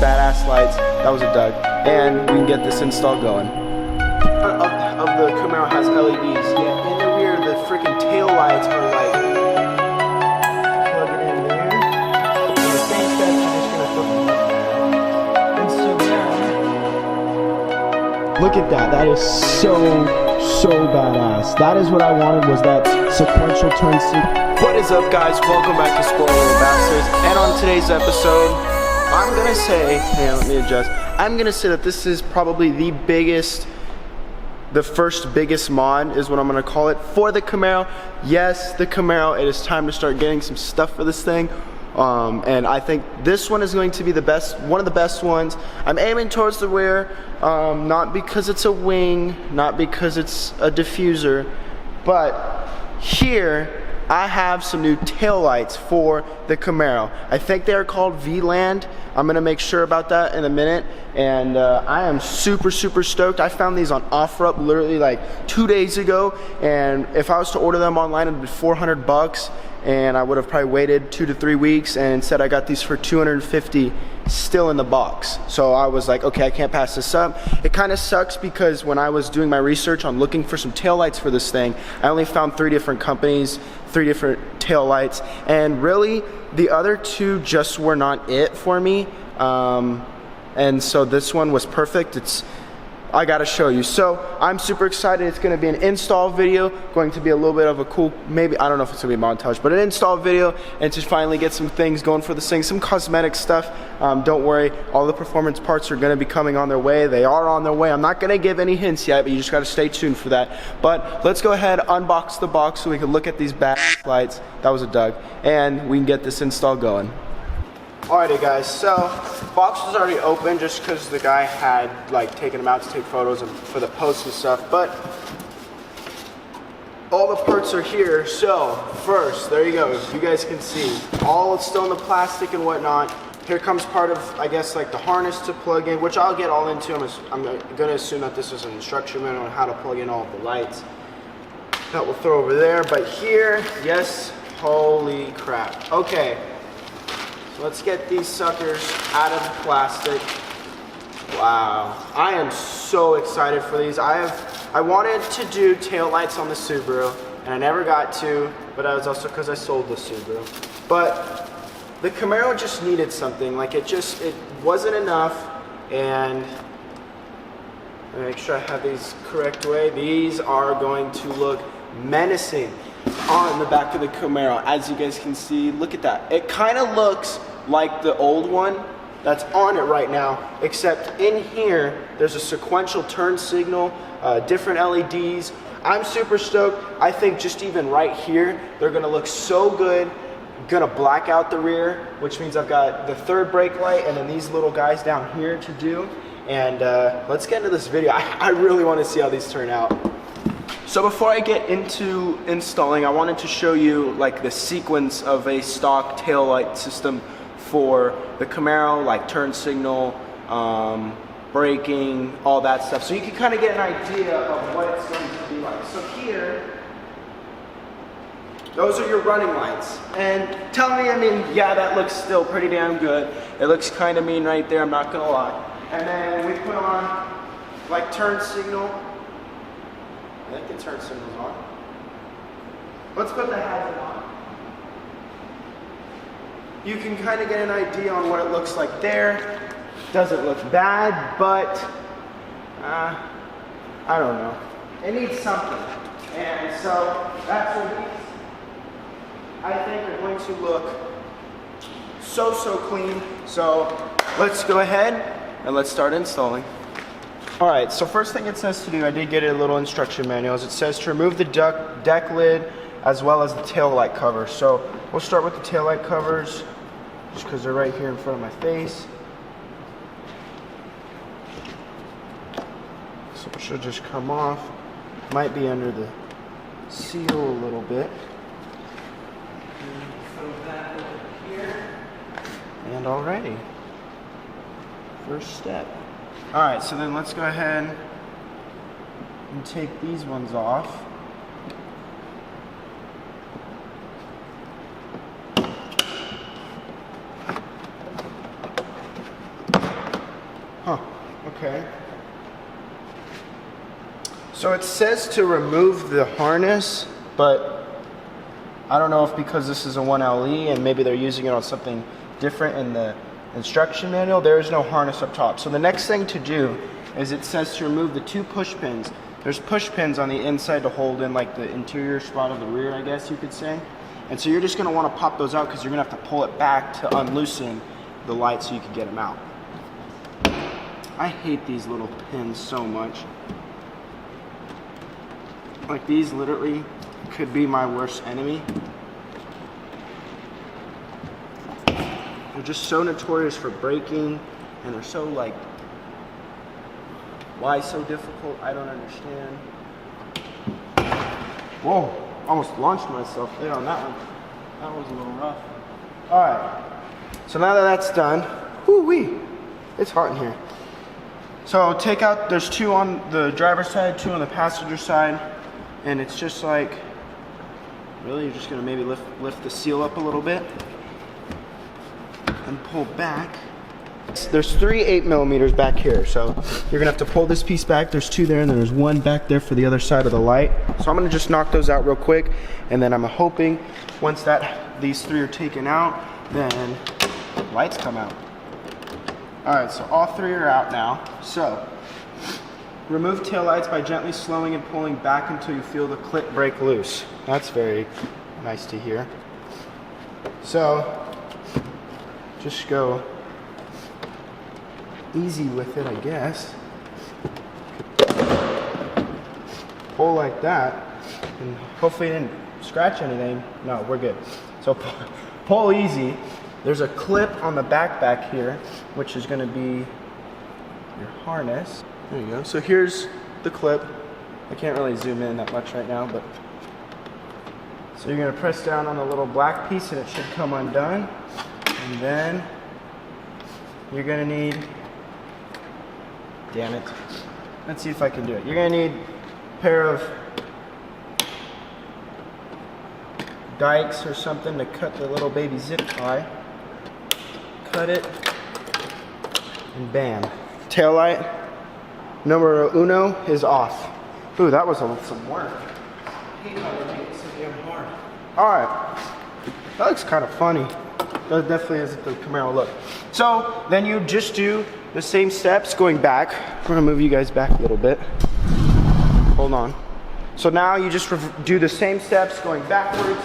badass lights. That was a Doug. And we can get this install going. Of the Camaro has LEDs. Yeah, in the rear, the freaking tail lights are like, plug it in there. And the same steps, you're just gonna flip them up. And so now, look at that. That is so badass. That is what I wanted, was that sequential turn sequence. What is up, guys? Welcome back to Spoiler Little Bastards. And on today's episode, I'm gonna say, let me adjust. I'm gonna say that this is probably the first biggest mod is what I'm gonna call it for the Camaro. Yes, the Camaro. It is time to start getting some stuff for this thing. And I think this one is going to be one of the best ones. I'm aiming towards the rear, not because it's a wing, not because it's a diffuser, but here I have some new taillights for the Camaro. I think they are called VLAND. I'm gonna make sure about that in a minute. And I am super stoked. I found these on OfferUp literally like 2 days ago. And if I was to order them online, it'd be $400. And I would have probably waited 2 to 3 weeks, and instead I got these for $250 still in the box. So I was like, okay, I can't pass this up. It kind of sucks because when I was doing my research on looking for some taillights for this thing, I only found 3 different companies, 3 different taillights, and really the other 2 just were not it for me. And so this one was perfect. I gotta show you. So I'm super excited. It's gonna be an install video, going to be a little bit of a cool, maybe, I don't know if it's gonna be a montage, but an install video, and to finally get some things going for this thing, some cosmetic stuff. Don't worry, all the performance parts are gonna be coming on their way. They are on their way. I'm not gonna give any hints yet, but you just gotta stay tuned for that. But let's go ahead, unbox the box so we can look at these badass lights. That was a Doug. And we can get this install going. Alrighty guys, so box was already open just because the guy had like taken them out to take photos and for the posts and stuff, but all the parts are here. So first, there you go, you guys can see all it's still in the plastic and whatnot. Here comes part of, I guess, like the harness to plug in, which I'll get all into. I'm gonna assume that this is an instruction manual on how to plug in all of the lights. That we'll throw over there, but here, yes, holy crap. Okay. Let's get these suckers out of the plastic. Wow, I am so excited for these. I wanted to do taillights on the Subaru, and I never got to, but that was also because I sold the Subaru. But the Camaro just needed something. Like it wasn't enough, and make sure I have these correct way. These are going to look menacing on the back of the Camaro. As you guys can see, look at that. It kind of looks like the old one that's on it right now, except in here there's a sequential turn signal, different LEDs. I'm super stoked. I think just even right here they're gonna look so good. Gonna black out the rear, which means I've got the 3rd brake light and then these little guys down here to do. And let's get into this video. I really want to see how these turn out. So before I get into installing, I wanted to show you like the sequence of a stock taillight system for the Camaro, like turn signal, braking, all that stuff. So you can kind of get an idea of what it's going to be like. So here, those are your running lights. And tell me, I mean, yeah, that looks still pretty damn good. It looks kind of mean right there, I'm not gonna lie. And then we put on like turn signal. I think the turn signal's on. Let's put the hazard on. You can kind of get an idea on what it looks like there. Doesn't look bad, but I don't know. It needs something. And so that's what these, I think, are going to look so clean. So let's go ahead and let's start installing. Alright, so first thing it says to do, I did get a little instruction manual. It says to remove the deck lid as well as the tail light cover. So we'll start with the tail light covers just because they're right here in front of my face. So it should just come off. Might be under the seal a little bit. Throw that over here. And alrighty. First step. Alright, so then let's go ahead and take these ones off. Huh, okay. So it says to remove the harness, but I don't know if because this is a 1LE and maybe they're using it on something different in the instruction manual, there is no harness up top. So the next thing to do is it says to remove the 2 push pins. There's push pins on the inside to hold in like the interior spot of the rear, I guess you could say. And so you're just gonna wanna pop those out because you're gonna have to pull it back to unloosen the light so you can get them out. I hate these little pins so much. Like these literally could be my worst enemy. They're just so notorious for breaking and they're so like, why so difficult? I don't understand. Whoa, almost launched myself there on that one. That was a little rough. All right, so now that that's done, whoo-wee, it's hot in here. So take out, there's 2 on the driver's side, 2 on the passenger side, and it's just like, really, you're just gonna maybe lift the seal up a little bit and pull back. There's 3 8mm back here, so you're gonna have to pull this piece back. There's 2 there, and then there's 1 back there for the other side of the light. So I'm gonna just knock those out real quick, and then I'm hoping once these 3 are taken out, then lights come out. All right, so all 3 are out now. So remove taillights by gently slowing and pulling back until you feel the clip break loose. That's very nice to hear. So just go easy with it, I guess. Pull like that, and hopefully it didn't scratch anything. No, we're good. So pull easy. There's a clip on the back here, which is gonna be your harness. There you go. So here's the clip. I can't really zoom in that much right now, but so you're gonna press down on the little black piece and it should come undone. And then you're gonna need, damn it. Let's see if I can do it. You're gonna need a pair of dikes or something to cut the little baby zip tie. Cut it, and bam. Taillight numero 1 is off. Ooh, that was some work. I hate how they make it so damn hard. All right, that looks kind of funny. That definitely isn't the Camaro look. So then you just do the same steps going back. We're gonna move you guys back a little bit. Hold on. So now you just do the same steps going backwards.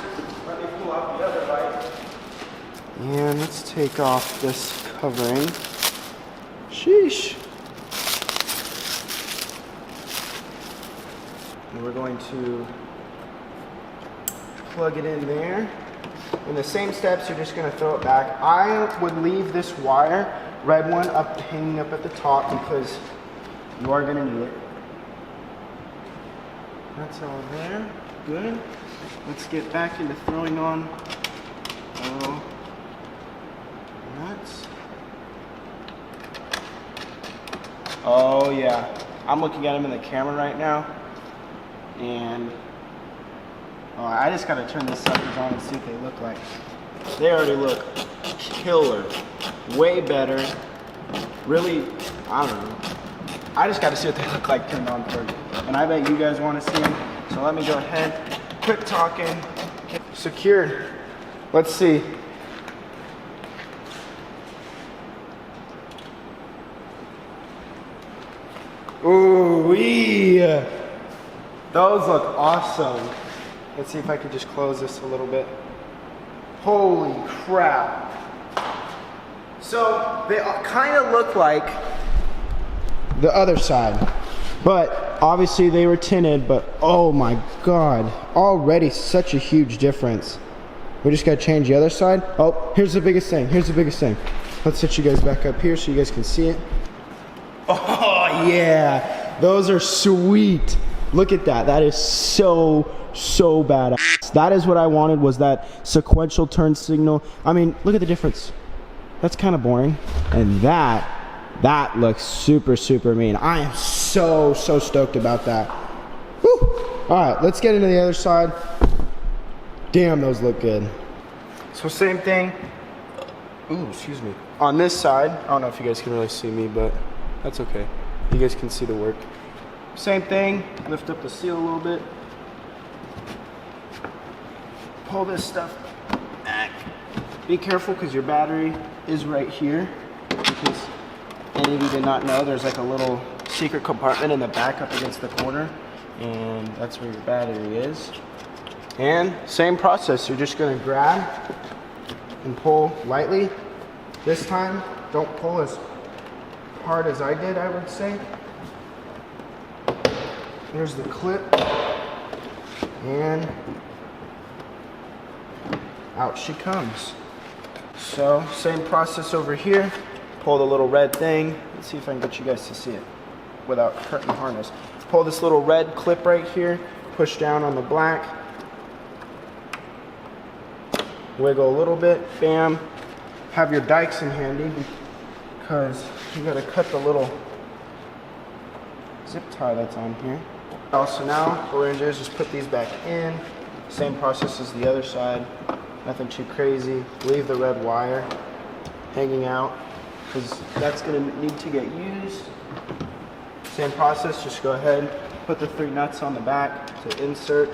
Let me pull out the other light. And let's take off this covering. Sheesh. And we're going to plug it in there. In the same steps, you're just gonna throw it back. I would leave this wire, red one, hanging up at the top because you are gonna need it. That's all there, good. Let's get back into throwing on nuts. Oh yeah, I'm looking at them in the camera right now, and I just gotta turn these suckers on and see what they look like. They already look killer, way better. Really, I don't know. I just gotta see what they look like turned on first. And I bet you guys wanna see them. So let me go ahead, quit talking. Secured. Let's see. Ooh-wee. Those look awesome. Let's see if I can just close this a little bit. Holy crap. So they kind of look like the other side, but obviously they were tinted, but oh my God, already such a huge difference. We just gotta change the other side. Oh, here's the biggest thing, here's the biggest thing. Let's set you guys back up here so you guys can see it. Oh yeah, those are sweet. Look at that, that is so badass. That is what I wanted, was that sequential turn signal. I mean, look at the difference. That's kind of boring. And that looks super mean. I am so stoked about that. Woo! All right, let's get into the other side. Damn, those look good. So same thing. Ooh, excuse me. On this side, I don't know if you guys can really see me, but That's okay. You guys can see the work. Same thing, lift up the seal a little bit. Pull this stuff back. Be careful because your battery is right here. Because any of you did not know, there's like a little secret compartment in the back up against the corner. And that's where your battery is. And same process, you're just gonna grab and pull lightly. This time, don't pull as hard as I did, I would say. There's the clip. And out she comes. So, same process over here. Pull the little red thing. Let's see if I can get you guys to see it without hurting the harness. Pull this little red clip right here. Push down on the black. Wiggle a little bit. Bam. Have your dikes in handy because you gotta cut the little zip tie that's on here. Also now, what we're gonna do is just put these back in. Same process as the other side. Nothing too crazy. Leave the red wire hanging out because that's gonna need to get used. Same process, just go ahead, put the 3 nuts on the back to insert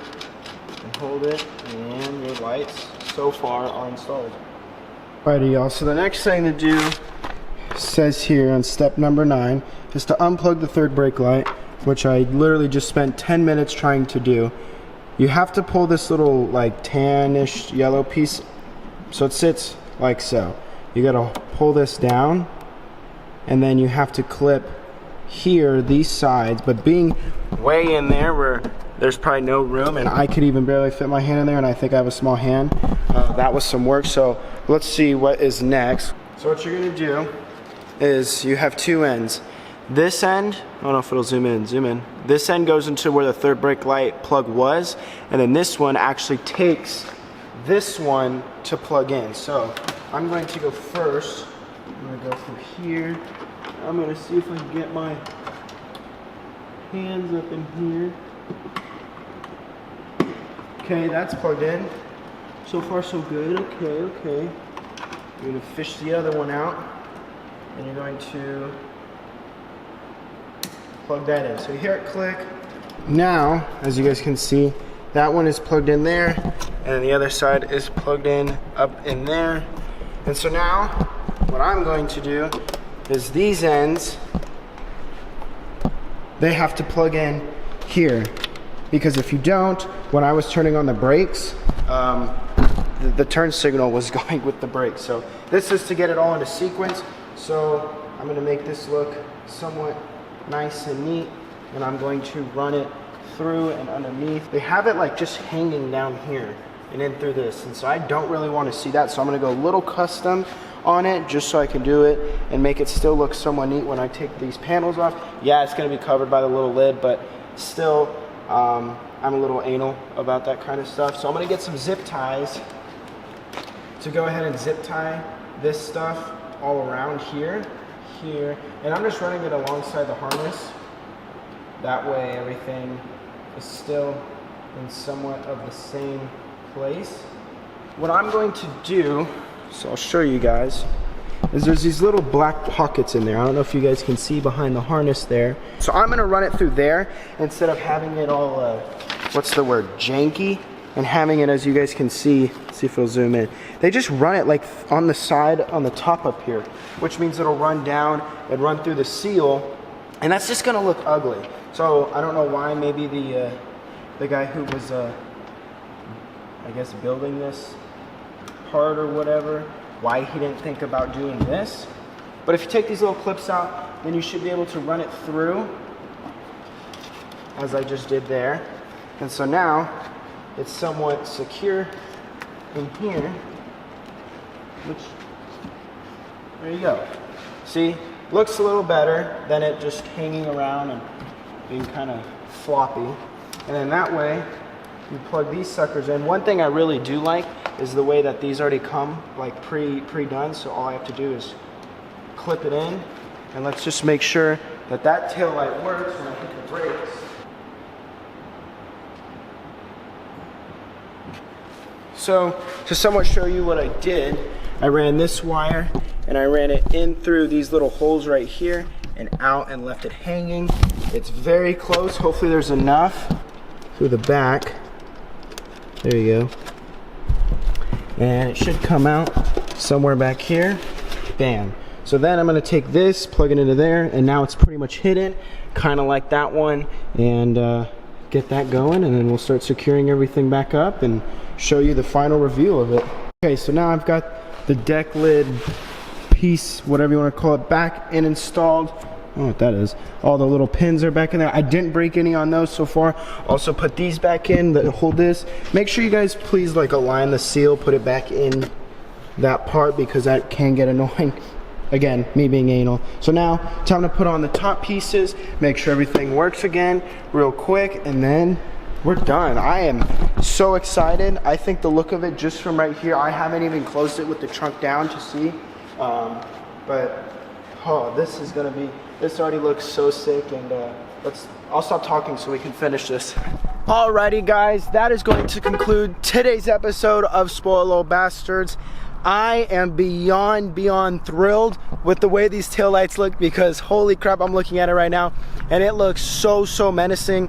and hold it, and your lights so far are installed. Alrighty y'all, so the next thing to do, says here on step number 9, is to unplug the third brake light, which I literally just spent 10 minutes trying to do. You have to pull this little like tannish yellow piece so it sits like so. You gotta pull this down and then you have to clip here these sides, but being way in there where there's probably no room and I could even barely fit my hand in there and I think I have a small hand, that was some work. So let's see what is next. So what you're gonna do is you have 2 ends. This end, I don't know if it'll zoom in. This end goes into where the third brake light plug was, and then this one actually takes this one to plug in. So I'm going to go first. I'm gonna go through here. I'm gonna see if I can get my hands up in here. Okay, that's plugged in. So far so good, okay. You're gonna fish the other one out, and you're going to plug that in. So you hear it click. Now, as you guys can see, that one is plugged in there, and then the other side is plugged in up in there. And so now, what I'm going to do is these ends, they have to plug in here. Because if you don't, when I was turning on the brakes, the turn signal was going with the brakes. So this is to get it all into sequence. So I'm gonna make this look somewhat nice and neat, and I'm going to run it through and underneath. They have it like just hanging down here and in through this, and so I don't really want to see that, so I'm going to go a little custom on it just so I can do it and make it still look somewhat neat when I take these panels off. Yeah, it's going to be covered by the little lid, but still I'm a little anal about that kind of stuff. So I'm going to get some zip ties to go ahead and zip tie this stuff all around here, and I'm just running it alongside the harness. That way everything is still in somewhat of the same place. What I'm going to do, so I'll show you guys, is there's these little black pockets in there. I don't know if you guys can see behind the harness there. So I'm gonna run it through there instead of having it all, what's the word, janky, and having it, as you guys can see if it'll zoom in. They just run it like on the side, on the top up here, which means it'll run down and run through the seal, and that's just gonna look ugly. So I don't know why, maybe the guy who was, I guess, building this part or whatever, why he didn't think about doing this. But if you take these little clips out, then you should be able to run it through, as I just did there. And so now, it's somewhat secure in here, which, there you go. See, looks a little better than it just hanging around and being kind of floppy. And then that way, you plug these suckers in. One thing I really do like is the way that these already come like pre-done, so all I have to do is clip it in, and let's just make sure that that tail light works when I hit the brakes. So to somewhat show you what I did, I ran this wire and I ran it in through these little holes right here and out and left it hanging. It's very close. Hopefully there's enough through the back. There you go. And it should come out somewhere back here. Bam. So then I'm gonna take this, plug it into there, and now it's pretty much hidden, kind of like that one, and get that going, and then we'll start securing everything back up and show you the final reveal of it. Okay, so now I've got the deck lid piece, whatever you want to call it, back and installed. I don't know what that is. All the little pins are back in there. I didn't break any on those so far. Also put these back in that hold this. Make sure you guys please like align the seal, put it back in that part because that can get annoying. Again, me being anal. So now, time to put on the top pieces, make sure everything works again real quick, and then we're done. I am so excited. I think the look of it just from right here, I haven't even closed it with the trunk down to see. But, oh, this is gonna be, this already looks so sick, and I'll stop talking so we can finish this. Alrighty guys, that is going to conclude today's episode of Spoiled Little Bastards. I am beyond thrilled with the way these taillights look because holy crap, I'm looking at it right now and it looks so menacing.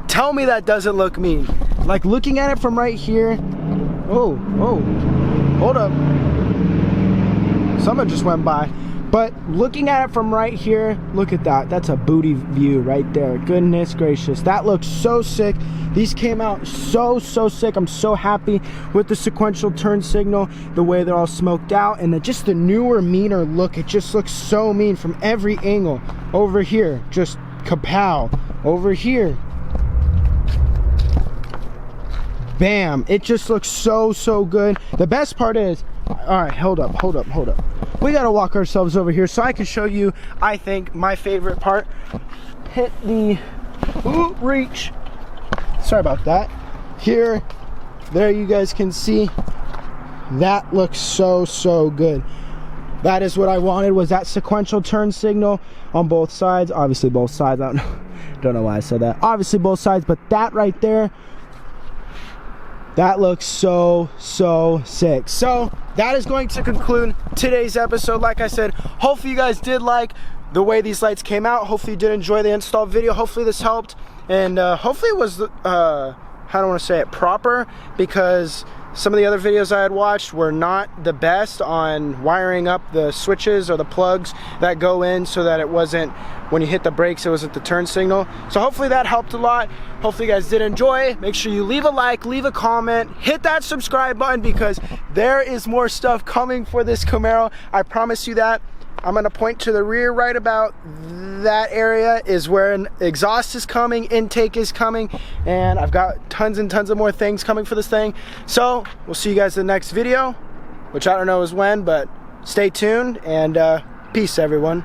Tell me that doesn't look mean. Like looking at it from right here. Oh, hold up. Someone just went by. But looking at it from right here, look at that. That's a booty view right there. Goodness gracious. That looks so sick. These came out so sick. I'm so happy with the sequential turn signal, the way they're all smoked out, and just the newer, meaner look. It just looks so mean from every angle. Over here, just kapow. Over here. Bam. It just looks so good. The best part is, all right, hold up. We gotta walk ourselves over here so I can show you, I think, my favorite part. Hit the reach. Sorry about that. Here, there you guys can see. That looks so good. That is what I wanted, was that sequential turn signal on both sides. Obviously both sides, I don't know why I said that. Obviously both sides, but that right there, that looks so sick. So that is going to conclude today's episode. Like I said, hopefully you guys did like the way these lights came out. Hopefully you did enjoy the install video. Hopefully this helped, and hopefully it was how do I want to say it, proper, because some of the other videos I had watched were not the best on wiring up the switches or the plugs that go in so that it wasn't, when you hit the brakes, it wasn't the turn signal. So hopefully that helped a lot. Hopefully you guys did enjoy. Make sure you leave a like, leave a comment, hit that subscribe button because there is more stuff coming for this Camaro. I promise you that. I'm gonna point to the rear right about that area is where an exhaust is coming, intake is coming, and I've got tons and tons of more things coming for this thing. So we'll see you guys in the next video, which I don't know is when, but stay tuned, and peace everyone.